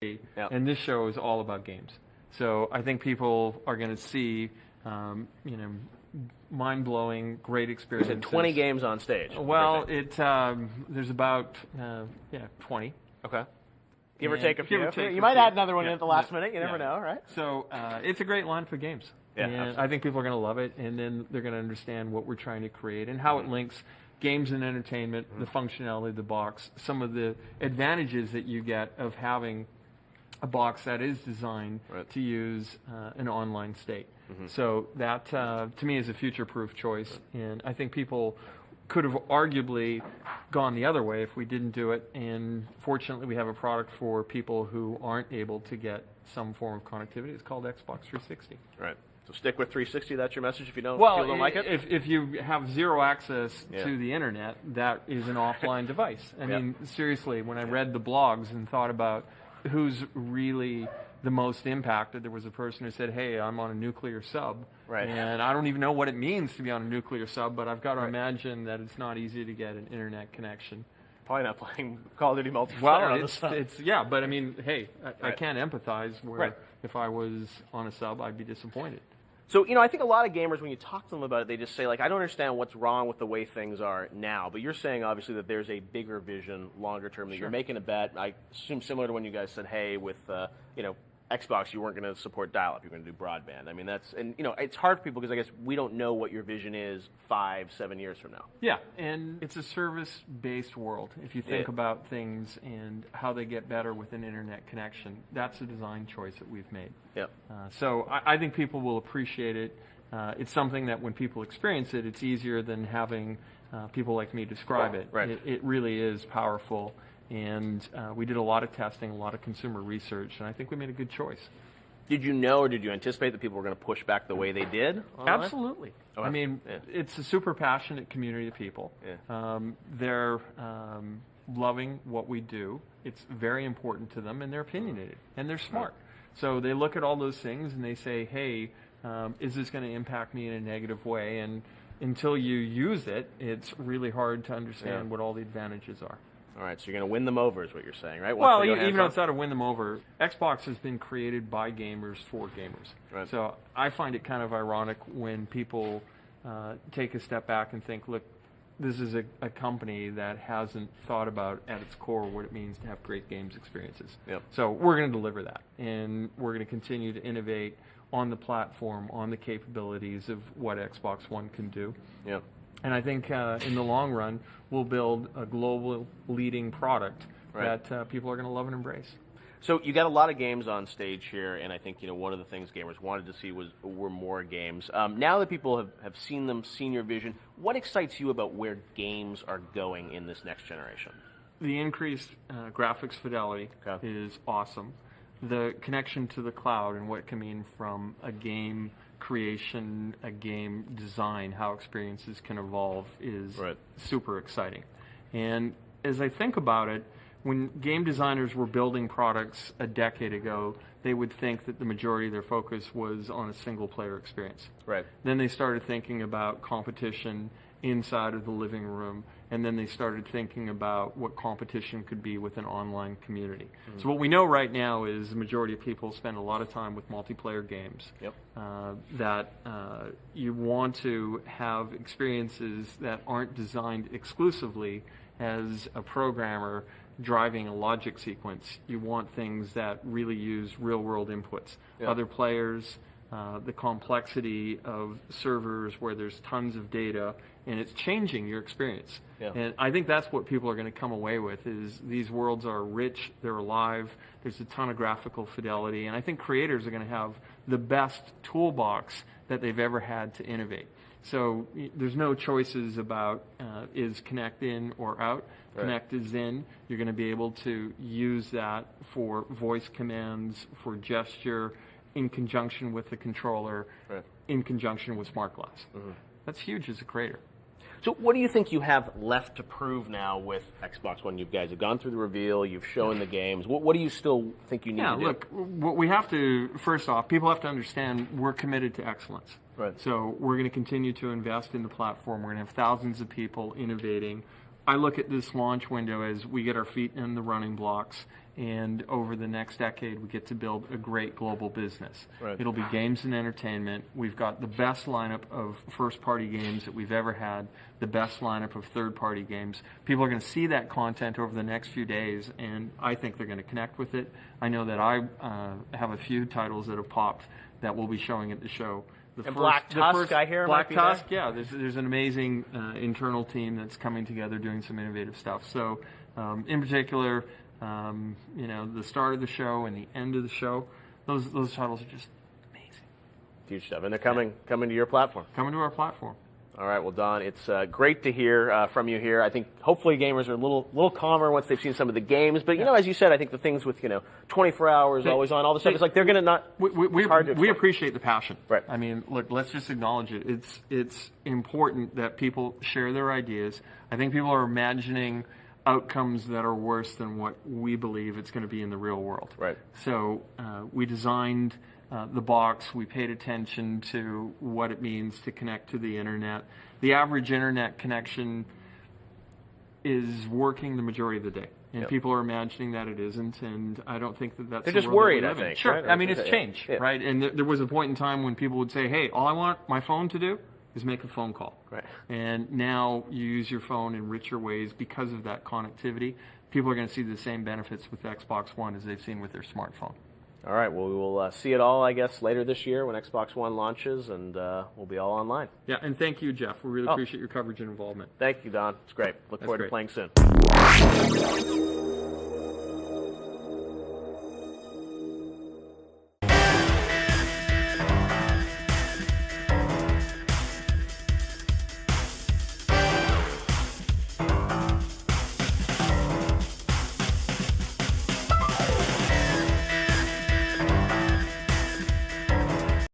Yep. and this show is all about games. So I think people are going to see, mind-blowing, great experiences. 20 games on stage. Well, there's about 20. Okay. Give or take a few. Give or take You a might few. add another one in Yeah. at the last minute. You Yeah. never know, right? So it's a great lineup of games. Yeah, And absolutely. I think people are going to love it, and then they're going to understand what we're trying to create and how it links games and entertainment, the functionality of the box, some of the advantages that you get of having a box that is designed Right. to use an online state. So that, to me, is a future-proof choice, and I think people could have arguably gone the other way if we didn't do it, and fortunately we have a product for people who aren't able to get some form of connectivity. It's called Xbox 360. Right. So stick with 360. That's your message if you don't, Well, people don't like it? if you have zero access Yeah. to the internet, that is an offline device. I Yeah. mean, seriously, when I read the blogs and thought about who's really the most impacted, there was a person who said, hey, I'm on a nuclear sub, Right. and I don't even know what it means to be on a nuclear sub, but I've got to imagine that it's not easy to get an internet connection. Probably not playing Call of Duty multiplayer Well, on the sub. it's but I mean, hey, I Right. can't empathize where Right. if I was on a sub, I'd be disappointed. So, I think a lot of gamers, when you talk to them about it, they just say, like, I don't understand what's wrong with the way things are now. But you're saying, obviously, that there's a bigger vision, longer term, that you're making a bet. I assume similar to when you guys said, hey, with, Xbox, you weren't going to support dial-up. You're going to do broadband. I mean, it's hard for people because I guess we don't know what your vision is 5-7 years from now. Yeah, and it's a service-based world. If you think Yeah. about things and how they get better with an internet connection, that's a design choice that we've made. Yep. So I think people will appreciate it. It's something that when people experience it, it's easier than having people like me describe it. Right. It really is powerful. And we did a lot of testing, a lot of consumer research, and I think we made a good choice. Did you know or did you anticipate that people were going to push back the way they did online? Absolutely. Okay. I mean, Yeah. it's a super passionate community of people. Yeah. They're loving what we do. It's very important to them, and they're opinionated, and they're smart. So they look at all those things, and they say, hey, is this going to impact me in a negative way? And until you use it, it's really hard to understand what all the advantages are. All right, so you're going to win them over is what you're saying, right? Well, Once they go even though hands-on? it's not to win them over, Xbox has been created by gamers for gamers. Right. So I find it kind of ironic when people take a step back and think, look, this is a company that hasn't thought about at its core what it means to have great games experiences. Yep. So we're going to deliver that, and we're going to continue to innovate on the platform, on the capabilities of what Xbox One can do. Yep. And I think in the long run, we'll build a global leading product Right. that people are going to love and embrace. So you got a lot of games on stage here, and I think one of the things gamers wanted to see were more games. Now that people have seen them, seen your vision, what excites you about where games are going in this next generation? The increased graphics fidelity Okay. is awesome. The connection to the cloud and what it can mean from a game creation, a game design, how experiences can evolve is Right. super exciting. And as I think about it, when game designers were building products a decade ago, they would think that the majority of their focus was on a single player experience. Right. Then they started thinking about competition inside of the living room, and then they started thinking about what competition could be with an online community. So what we know right now is the majority of people spend a lot of time with multiplayer games. Yep. That you want to have experiences that aren't designed exclusively as a programmer driving a logic sequence. You want things that really use real-world inputs. Yeah. Other players, the complexity of servers where there's tons of data, and it's changing your experience. Yeah. And I think that's what people are going to come away with, is these worlds are rich, they're alive, there's a ton of graphical fidelity, and I think creators are going to have the best toolbox that they've ever had to innovate. So there's no choices about is Kinect in or out. Right. Kinect is in. You're going to be able to use that for voice commands, for gesture, in conjunction with the controller, Right. in conjunction with Smart Glass. That's huge as a creator. So what do you think you have left to prove now with Xbox One? You guys have gone through the reveal, you've shown the games. What do you still think you need to do? Look, what we have to, first off, people have to understand we're committed to excellence. Right. So we're going to continue to invest in the platform. We're going to have thousands of people innovating I look at this launch window as we get our feet in the running blocks, and over the next decade, we get to build a great global business. Right. It'll be games and entertainment. We've got the best lineup of first-party games that we've ever had, the best lineup of third-party games. People are going to see that content over the next few days, and I think they're going to connect with it. I know that I have a few titles that have popped that we'll be showing at the show. Black Tusk, I hear, Black might be Tusk, there. yeah. There's an amazing internal team that's coming together doing some innovative stuff. So, in particular, the start of the show and the end of the show, those titles are just amazing. Huge stuff, and they're coming to your platform. Coming to our platform. All right, well, Don, it's great to hear from you here. I think hopefully gamers are a little calmer once they've seen some of the games. But as you said, I think the things with 24 hours always on, all the stuff, it's like they're going to not. We appreciate the passion. Right. I mean, look, let's just acknowledge it. It's important that people share their ideas. I think people are imagining outcomes that are worse than what we believe it's going to be in the real world. Right. So we designed the box. We paid attention to what it means to connect to the internet. The average internet connection is working the majority of the day. And Yep. people are imagining that it isn't, and I don't think that that's They're the just world that worried, we I live in. think, Sure. right? I mean, it's changed, Yeah. right? And there was a point in time when people would say, hey, all I want my phone to do is make a phone call. Right. And now you use your phone in richer ways because of that connectivity. People are going to see the same benefits with Xbox One as they've seen with their smartphone. All right, well, we will see it all, I guess, later this year when Xbox One launches, and we'll be all online. Yeah, and thank you, Jeff. We really appreciate your coverage and involvement. Thank you, Don. It's great. Look forward to great. playing soon.